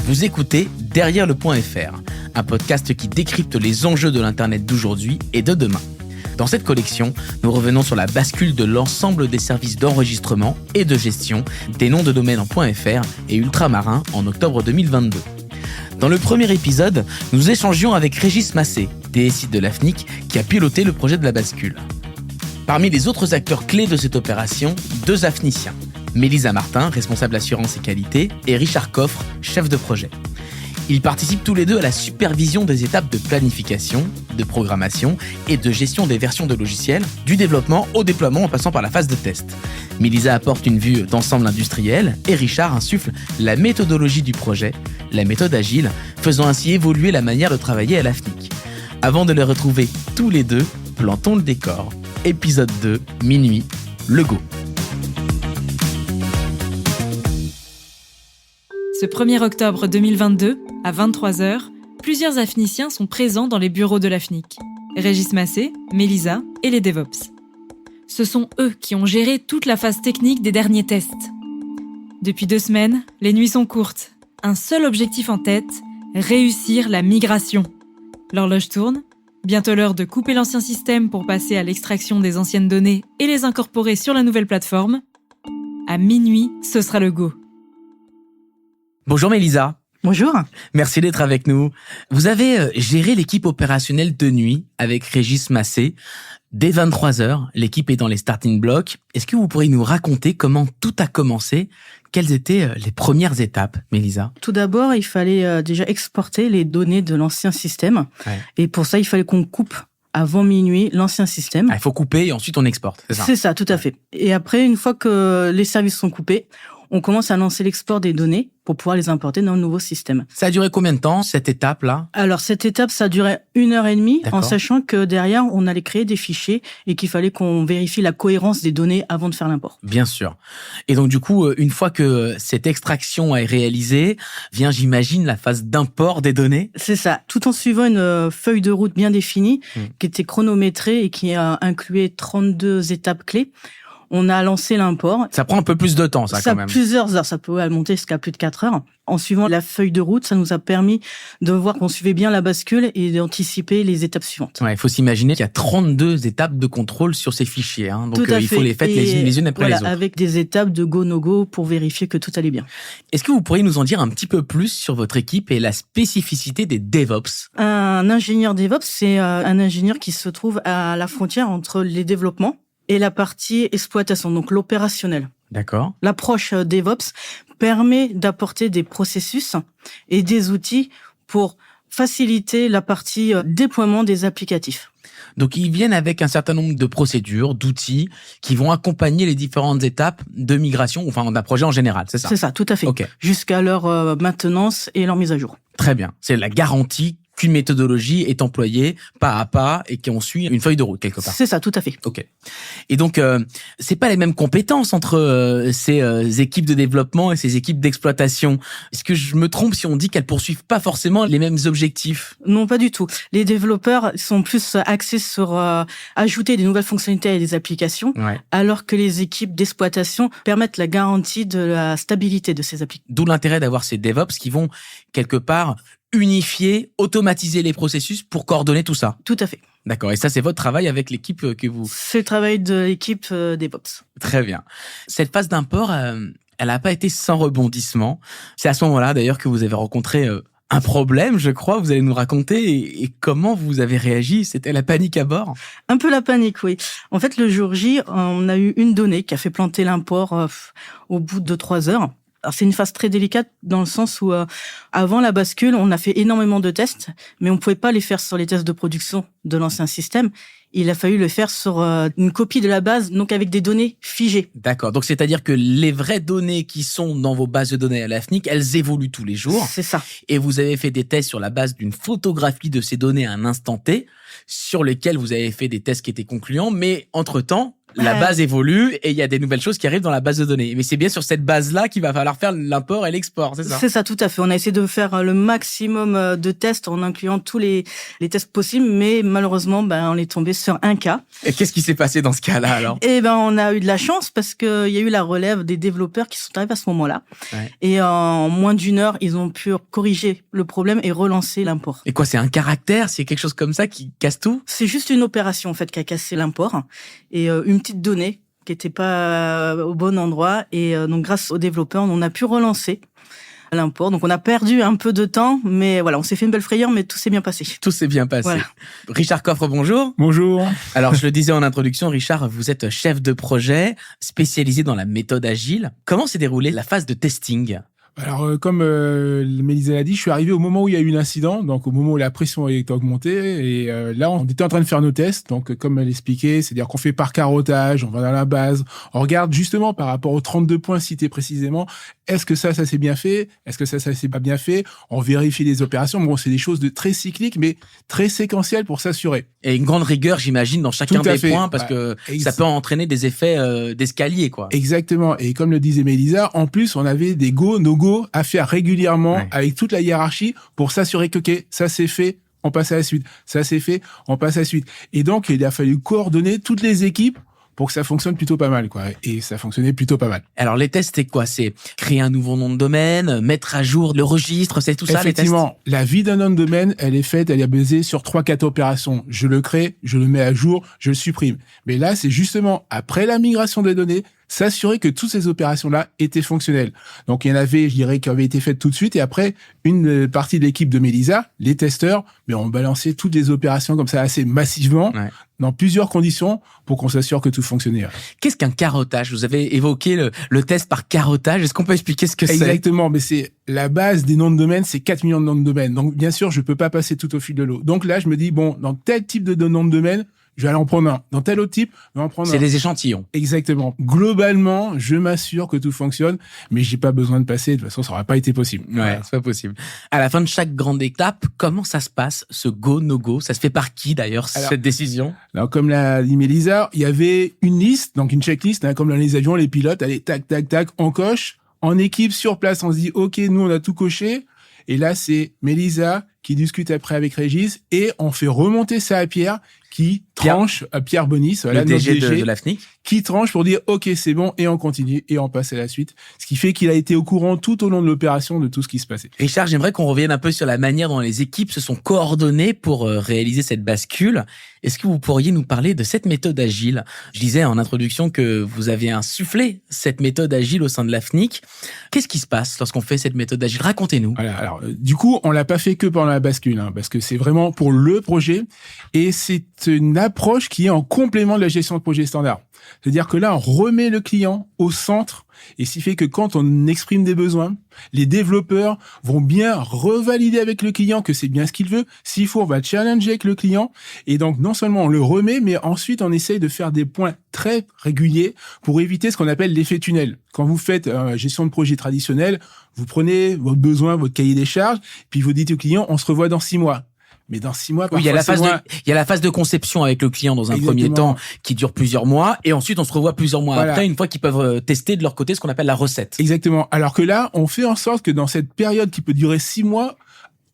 Vous écoutez Derrière le point FR, un podcast qui décrypte les enjeux de l'Internet d'aujourd'hui et de demain. Dans cette collection, nous revenons sur la bascule de l'ensemble des services d'enregistrement et de gestion des noms de domaine en .fr et ultramarins en octobre 2022. Dans le premier épisode, nous échangions avec Régis Massé, DSI de l'AFNIC, qui a piloté le projet de la bascule. Parmi les autres acteurs clés de cette opération, deux AFNIciens. Mélisa Martin, responsable assurance et qualité, et Richard Coffre, chef de projet. Ils participent tous les deux à la supervision des étapes de planification, de programmation et de gestion des versions de logiciels, du développement au déploiement en passant par la phase de test. Mélisa apporte une vue d'ensemble industriel et Richard insuffle la méthodologie du projet, la méthode agile, faisant ainsi évoluer la manière de travailler à l'AFNIC. Avant de les retrouver tous les deux, plantons le décor. Épisode 2, minuit, le go. Ce 1er octobre 2022, à 23h, plusieurs AFNIciens sont présents dans les bureaux de l'AFNIC. Régis Massé, Mélisa et les DevOps. Ce sont eux qui ont géré toute la phase technique des derniers tests. Depuis 2 semaines, les nuits sont courtes. Un seul objectif en tête, réussir la migration. L'horloge tourne, bientôt l'heure de couper l'ancien système pour passer à l'extraction des anciennes données et les incorporer sur la nouvelle plateforme. À minuit, ce sera le go. Bonjour Mélisa. Bonjour. Merci d'être avec nous. Vous avez géré l'équipe opérationnelle de nuit avec Régis Massé. Dès 23h, l'équipe est dans les starting blocks. Est-ce que vous pourriez nous raconter comment tout a commencé ? Quelles étaient les premières étapes, Mélisa ? Tout d'abord, il fallait déjà exporter les données de l'ancien système. Ouais. Et pour ça, il fallait qu'on coupe avant minuit l'ancien système. Il faut couper et ensuite on exporte, c'est ça ? C'est ça, tout à fait. Et après, une fois que les services sont coupés, on commence à lancer l'export des données pour pouvoir les importer dans le nouveau système. Ça a duré combien de temps, cette étape-là ? Alors, cette étape, ça a duré 1h30, en sachant que derrière, on allait créer des fichiers et qu'il fallait qu'on vérifie la cohérence des données avant de faire l'import. Bien sûr. Et donc, du coup, une fois que cette extraction est réalisée, vient, j'imagine, la phase d'import des données ? C'est ça. Tout en suivant une feuille de route bien définie, qui était chronométrée et qui a inclué 32 étapes clés. On a lancé l'import. Ça prend un peu plus de temps, ça quand même. Plusieurs heures. Ça peut monter jusqu'à plus de 4 heures. En suivant la feuille de route, ça nous a permis de voir qu'on suivait bien la bascule et d'anticiper les étapes suivantes. Ouais, il faut s'imaginer qu'il y a 32 étapes de contrôle sur ces fichiers. Donc, il faut les faire les unes après les autres. Avec des étapes de go, no go pour vérifier que tout allait bien. Est-ce que vous pourriez nous en dire un petit peu plus sur votre équipe et la spécificité des DevOps ? Un ingénieur DevOps, c'est un ingénieur qui se trouve à la frontière entre les développements et la partie exploitation, donc l'opérationnel. D'accord. L'approche DevOps permet d'apporter des processus et des outils pour faciliter la partie déploiement des applicatifs. Donc, ils viennent avec un certain nombre de procédures, d'outils qui vont accompagner les différentes étapes de migration, enfin d'un projet en général, c'est ça ? C'est ça, tout à fait. Okay. Jusqu'à leur maintenance et leur mise à jour. Très bien. C'est la garantie qu'une méthodologie est employée pas à pas et qu'on suit une feuille de route quelque part. C'est ça, tout à fait. Ok. Et donc, c'est pas les mêmes compétences entre ces équipes de développement et ces équipes d'exploitation. Est-ce que je me trompe si on dit qu'elles poursuivent pas forcément les mêmes objectifs ? Non, pas du tout. Les développeurs sont plus axés sur ajouter des nouvelles fonctionnalités à des applications, alors que les équipes d'exploitation permettent la garantie de la stabilité de ces applications. D'où l'intérêt d'avoir ces DevOps qui vont quelque part unifier, automatiser les processus pour coordonner tout ça. Tout à fait. D'accord. Et ça, c'est votre travail avec l'équipe que vous... C'est le travail de l'équipe DevOps. Très bien. Cette phase d'import, elle n'a pas été sans rebondissement. C'est à ce moment-là, d'ailleurs, que vous avez rencontré un problème, je crois. Vous allez nous raconter et comment vous avez réagi. C'était la panique à bord ? Un peu la panique, oui. En fait, le jour J, on a eu une donnée qui a fait planter l'import au bout de 3 heures. Alors, c'est une phase très délicate dans le sens où, avant la bascule, on a fait énormément de tests, mais on pouvait pas les faire sur les tests de production de l'ancien système. Il a fallu le faire sur une copie de la base, donc avec des données figées. D'accord. Donc, c'est-à-dire que les vraies données qui sont dans vos bases de données à l'AFNIC, elles évoluent tous les jours. C'est ça. Et vous avez fait des tests sur la base d'une photographie de ces données à un instant T, sur lesquelles vous avez fait des tests qui étaient concluants, mais entre-temps, la base évolue et il y a des nouvelles choses qui arrivent dans la base de données. Mais c'est bien sur cette base-là qu'il va falloir faire l'import et l'export, c'est ça? C'est ça, tout à fait. On a essayé de faire le maximum de tests en incluant tous les tests possibles, mais malheureusement, on est tombé sur un cas. Et qu'est-ce qui s'est passé dans ce cas-là, alors? On a eu de la chance parce que il y a eu la relève des développeurs qui sont arrivés à ce moment-là. Ouais. Et en moins d'une heure, ils ont pu corriger le problème et relancer l'import. Et quoi, c'est un caractère? C'est quelque chose comme ça qui casse tout? C'est juste une opération, en fait, qui a cassé l'import et une petite donnée qui était pas au bon endroit. Et donc, grâce aux développeurs, on a pu relancer l'import. Donc, on a perdu un peu de temps, mais voilà, on s'est fait une belle frayeur, mais tout s'est bien passé. Tout s'est bien passé. Voilà. Richard Coffre, bonjour. Bonjour. Alors, je le disais en introduction, Richard, vous êtes chef de projet spécialisé dans la méthode agile. Comment s'est déroulée la phase de testing? Alors, comme Mélisa l'a dit, je suis arrivé au moment où il y a eu l'incident, donc au moment où la pression était augmentée. Et là, on était en train de faire nos tests. Donc, comme elle expliquait, c'est-à-dire qu'on fait par carottage, on va dans la base, on regarde justement par rapport aux 32 points cités précisément, est-ce que ça s'est bien fait? Est-ce que ça s'est pas bien fait? On vérifie les opérations. Bon, c'est des choses de très cycliques, mais très séquentielles pour s'assurer. Et une grande rigueur, j'imagine, dans chacun des points, parce que ça peut entraîner des effets d'escalier, quoi. Exactement. Et comme le disait Mélisa, en plus, on avait des go, no-go à faire régulièrement avec toute la hiérarchie pour s'assurer que, OK, ça c'est fait, on passe à la suite. Ça c'est fait, on passe à la suite. Et donc, il a fallu coordonner toutes les équipes pour que ça fonctionne plutôt pas mal, quoi. Et ça fonctionnait plutôt pas mal. Alors, les tests, c'est quoi? C'est créer un nouveau nom de domaine, mettre à jour le registre, c'est tout ça, les tests? Effectivement, la vie d'un nom de domaine, elle est basée sur 3-4 opérations. Je le crée, je le mets à jour, je le supprime. Mais là, c'est justement, après la migration des données, s'assurer que toutes ces opérations-là étaient fonctionnelles. Donc, il y en avait, je dirais, qui avaient été faites tout de suite. Et après, une partie de l'équipe de Mélisa, les testeurs, ont balancé toutes les opérations comme ça assez massivement, dans plusieurs conditions, pour qu'on s'assure que tout fonctionnait. Qu'est-ce qu'un carottage? Vous avez évoqué le test par carottage. Est-ce qu'on peut expliquer ce que c'est? Exactement. Mais c'est la base des noms de domaine, c'est 4 millions de noms de domaine. Donc, bien sûr, je peux pas passer tout au fil de l'eau. Donc là, je me dis, bon, dans tel type de nom de domaine, je vais aller en prendre un. Dans tel autre type, je vais en prendre un. C'est des échantillons. Exactement. Globalement, je m'assure que tout fonctionne, mais j'ai pas besoin de passer. De toute façon, ça aurait pas été possible. Ouais, voilà. c'est pas possible. À la fin de chaque grande étape, comment ça se passe, ce go, no go? Ça se fait par qui, d'ailleurs, cette décision? Alors, comme l'a dit Mélisa, il y avait une liste, donc une checklist, comme dans les avions, les pilotes, allez, tac, tac, tac, on coche. En équipe, sur place, on se dit, OK, nous, on a tout coché. Et là, c'est Mélisa qui discute après avec Régis et on fait remonter ça à Pierre qui tranche, à Pierre Bonis, le DG de la FNIC, qui tranche pour dire OK, c'est bon, et on continue et on passe à la suite. Ce qui fait qu'il a été au courant tout au long de l'opération de tout ce qui se passait. Richard, j'aimerais qu'on revienne un peu sur la manière dont les équipes se sont coordonnées pour réaliser cette bascule. Est-ce que vous pourriez nous parler de cette méthode agile? Je disais en introduction que vous avez insufflé cette méthode agile au sein de la FNIC. Qu'est-ce qui se passe lorsqu'on fait cette méthode agile? Racontez-nous. Voilà, alors, du coup, on l'a pas fait que pendant la bascule, parce que c'est vraiment pour le projet et c'est une approche qui est en complément de la gestion de projet standard. C'est-à-dire que là, on remet le client au centre et ce qui fait que quand on exprime des besoins, les développeurs vont bien revalider avec le client que c'est bien ce qu'il veut. S'il faut, on va challenger avec le client et donc non seulement on le remet, mais ensuite on essaye de faire des points très réguliers pour éviter ce qu'on appelle l'effet tunnel. Quand vous faites gestion de projet traditionnelle, vous prenez votre besoin, votre cahier des charges, puis vous dites au client, on se revoit dans 6 mois. Mais dans 6 mois, parfois, il y a la phase de conception avec le client dans un premier temps qui dure plusieurs mois et ensuite on se revoit plusieurs mois après, une fois qu'ils peuvent tester de leur côté ce qu'on appelle la recette. Exactement. Alors que là, on fait en sorte que dans cette période qui peut durer 6 mois,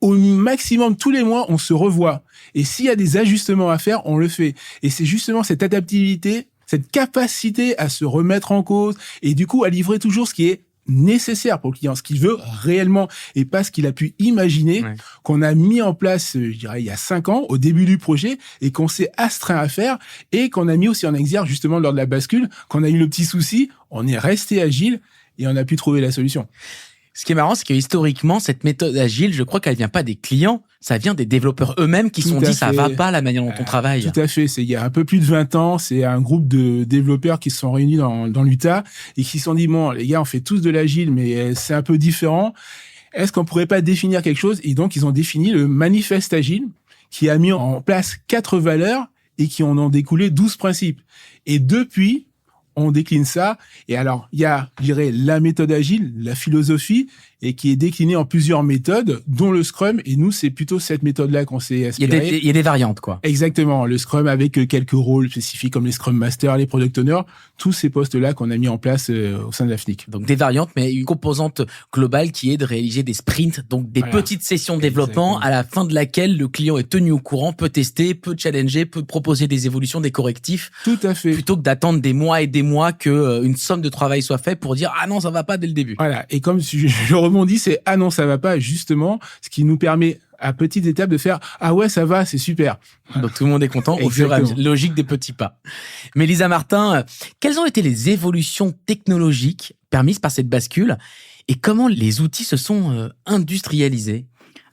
au maximum tous les mois, on se revoit. Et s'il y a des ajustements à faire, on le fait. Et c'est justement cette adaptabilité, cette capacité à se remettre en cause et du coup à livrer toujours ce qui est nécessaire pour le client, ce qu'il veut réellement et pas ce qu'il a pu imaginer, qu'on a mis en place, je dirais, il y a 5 ans, au début du projet, et qu'on s'est astreint à faire, et qu'on a mis aussi en exergue, justement, lors de la bascule, qu'on a eu le petit souci, on est resté agile, et on a pu trouver la solution. Ce qui est marrant, c'est que historiquement, cette méthode agile, je crois qu'elle vient pas des clients, ça vient des développeurs eux-mêmes qui se sont dit ça va pas la manière dont on travaille. Tout à fait. Il y a un peu plus de 20 ans, c'est un groupe de développeurs qui se sont réunis dans l'Utah et qui se sont dit, bon, les gars, on fait tous de l'agile, mais c'est un peu différent. Est-ce qu'on pourrait pas définir quelque chose? Et donc, ils ont défini le manifeste agile qui a mis en place 4 valeurs et qui en ont découlé 12 principes. Et depuis, on décline ça. Et alors, il y a, je dirais, la méthode agile, la philosophie, et qui est déclinée en plusieurs méthodes, dont le Scrum. Et nous, c'est plutôt cette méthode-là qu'on s'est inspiré. Il y a des variantes, quoi. Exactement. Le Scrum avec quelques rôles spécifiques comme les Scrum Masters, les Product Owners, tous ces postes-là qu'on a mis en place au sein de la FNIC. Donc des variantes, mais une composante globale qui est de réaliser des sprints, donc des petites sessions de développement à la fin de laquelle le client est tenu au courant, peut tester, peut challenger, peut proposer des évolutions, des correctifs. Tout à fait. Plutôt que d'attendre des mois et des mois que une somme de travail soit faite pour dire ah non ça va pas dès le début. Voilà. Et comme je rebondis, c'est ah non ça va pas, justement, ce qui nous permet à petite étape de faire ah ouais ça va, c'est super. Donc tout le monde est content au fur et à mesure. Logique des petits pas. Mais Lisa Martin, quelles ont été les évolutions technologiques permises par cette bascule et comment les outils se sont industrialisés?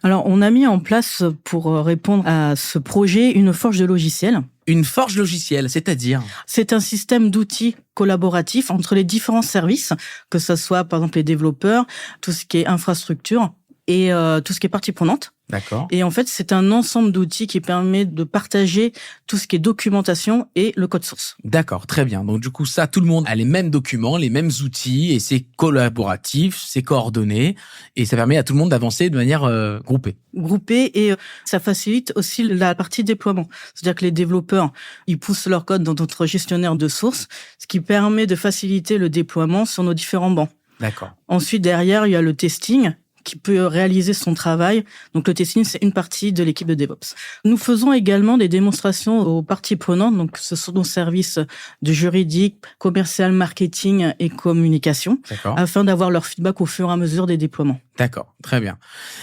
Alors, on a mis en place, pour répondre à ce projet, une forge de logiciels. Une forge logicielle, c'est-à-dire? C'est un système d'outils collaboratifs entre les différents services, que ce soit, par exemple, les développeurs, tout ce qui est infrastructure et tout ce qui est partie prenante. D'accord. Et en fait, c'est un ensemble d'outils qui permet de partager tout ce qui est documentation et le code source. D'accord, très bien. Donc du coup, ça, tout le monde a les mêmes documents, les mêmes outils, et c'est collaboratif, c'est coordonné, et ça permet à tout le monde d'avancer de manière groupée. Groupé, et ça facilite aussi la partie déploiement. C'est-à-dire que les développeurs, ils poussent leur code dans notre gestionnaire de sources, ce qui permet de faciliter le déploiement sur nos différents bancs. D'accord. Ensuite, derrière, il y a le testing qui peut réaliser son travail. Donc, le testing, c'est une partie de l'équipe de DevOps. Nous faisons également des démonstrations aux parties prenantes. Donc, ce sont nos services de juridique, commercial, marketing et communication. D'accord. Afin d'avoir leur feedback au fur et à mesure des déploiements. D'accord, très bien.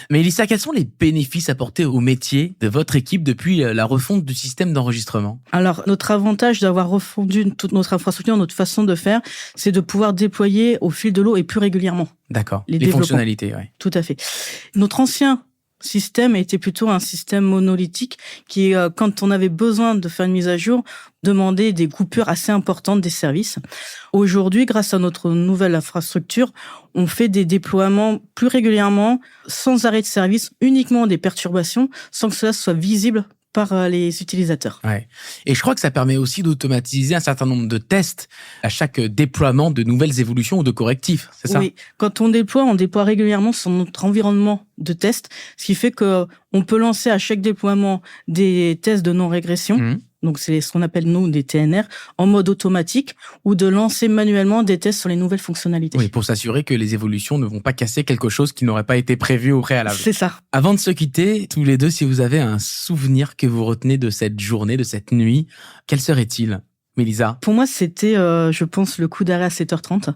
Mais Elissa, quels sont les bénéfices apportés au métier de votre équipe depuis la refonte du système d'enregistrement? Alors, notre avantage d'avoir refondu toute notre infrastructure, notre façon de faire, c'est de pouvoir déployer au fil de l'eau et plus régulièrement. D'accord, les fonctionnalités, oui. Tout à fait. Notre ancien système était plutôt un système monolithique qui, quand on avait besoin de faire une mise à jour, demandait des coupures assez importantes des services. Aujourd'hui, grâce à notre nouvelle infrastructure, on fait des déploiements plus régulièrement, sans arrêt de service, uniquement des perturbations, sans que cela soit visible par les utilisateurs. Ouais. Et je crois que ça permet aussi d'automatiser un certain nombre de tests à chaque déploiement de nouvelles évolutions ou de correctifs, c'est ça? Oui, quand on déploie régulièrement sur notre environnement de test, ce qui fait que on peut lancer à chaque déploiement des tests de non-régression. Donc, c'est ce qu'on appelle, nous, des TNR, en mode automatique, ou de lancer manuellement des tests sur les nouvelles fonctionnalités. Oui, pour s'assurer que les évolutions ne vont pas casser quelque chose qui n'aurait pas été prévu au préalable. C'est ça. Avant de se quitter, tous les deux, si vous avez un souvenir que vous retenez de cette journée, de cette nuit, quel serait-il? Mélisa? Pour moi, c'était, je pense, le coup d'arrêt à 7h30,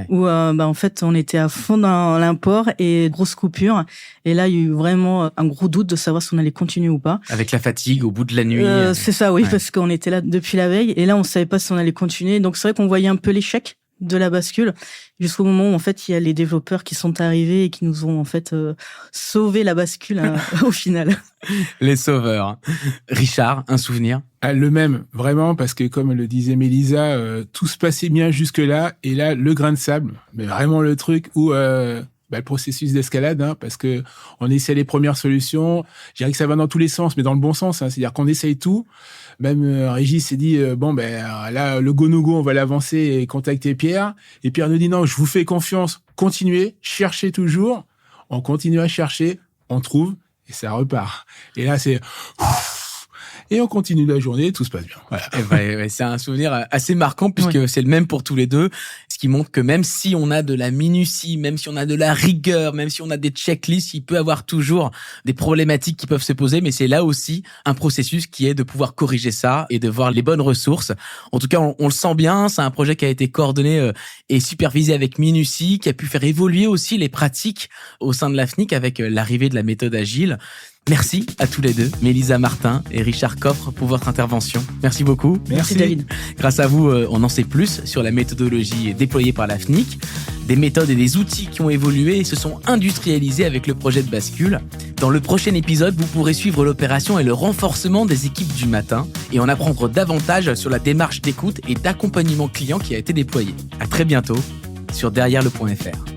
où en fait, on était à fond dans l'import et grosse coupure. Et là, il y a eu vraiment un gros doute de savoir si on allait continuer ou pas. Avec la fatigue au bout de la nuit. C'est ça, oui, parce qu'on était là depuis la veille. Et là, on savait pas si on allait continuer. Donc, c'est vrai qu'on voyait un peu l'échec de la bascule, jusqu'au moment où en fait il y a les développeurs qui sont arrivés et qui nous ont en fait sauvé la bascule au final. Les sauveurs. Richard, un souvenir? Le même, vraiment, parce que comme le disait Mélisa, tout se passait bien jusque-là, et là, le grain de sable, mais vraiment le truc où le processus d'escalade, parce que on essaie les premières solutions. Je dirais que ça va dans tous les sens, mais dans le bon sens. C'est-à-dire qu'on essaye tout. Même Régis s'est dit là le go no go, on va l'avancer et contacter Pierre. Et Pierre nous dit non, je vous fais confiance. Continuez, cherchez toujours. On continue à chercher, on trouve et ça repart. Et là c'est et on continue la journée, tout se passe bien. Voilà. C'est un souvenir assez marquant puisque c'est le même pour tous les deux. Ce qui montre que même si on a de la minutie, même si on a de la rigueur, même si on a des checklists, il peut y avoir toujours des problématiques qui peuvent se poser, mais c'est là aussi un processus qui est de pouvoir corriger ça et de voir les bonnes ressources. En tout cas, on le sent bien, c'est un projet qui a été coordonné et supervisé avec minutie, qui a pu faire évoluer aussi les pratiques au sein de la FNIC avec l'arrivée de la méthode agile. Merci à tous les deux, Mélisa Martin et Richard Coffre, pour votre intervention. Merci beaucoup. Merci David. Grâce à vous, on en sait plus sur la méthodologie déployée par la FNIC, des méthodes et des outils qui ont évolué et se sont industrialisés avec le projet de bascule. Dans le prochain épisode, vous pourrez suivre l'opération et le renforcement des équipes du matin et en apprendre davantage sur la démarche d'écoute et d'accompagnement client qui a été déployée. À très bientôt sur derrière-le.fr.